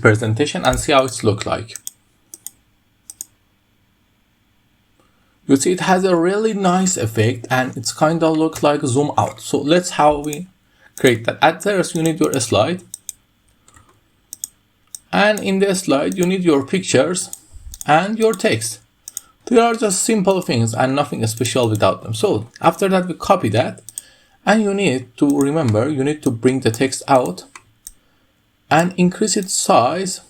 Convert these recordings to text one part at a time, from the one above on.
presentation and see how it looks like. You see, it has a really nice effect and it's kind of looks like zoom out. So let's how we create that. At first, you need your slide. And in the slide, you need your pictures and your text. They are just simple things and nothing special without them. So after that, we copy that. And you need to remember, you need to bring the text out and increase its size.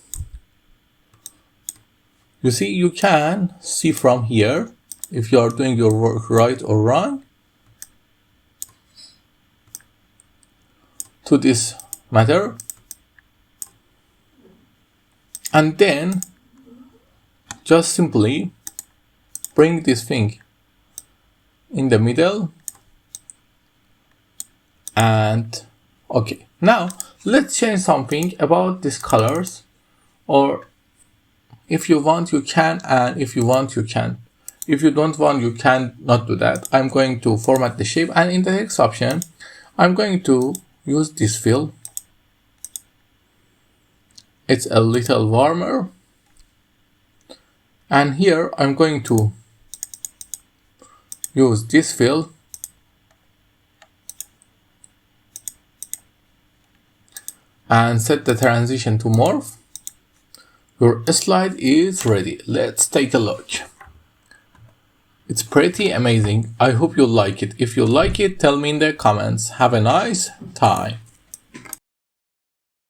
You see, you can see from here if you are doing your work right or wrong to this matter. And then just simply bring this thing in the middle. And okay, now let's change something about these colors, or if you want you can, and if you want you can. If you don't want, you can not do that. I'm going to format the shape, and in the text option I'm going to use this fill. It's a little warmer, and here I'm going to use this fill and set the transition to morph. Your slide is ready. Let's take a look. It's pretty amazing. I hope you like it. If you like it, tell me in the comments. Have a nice time.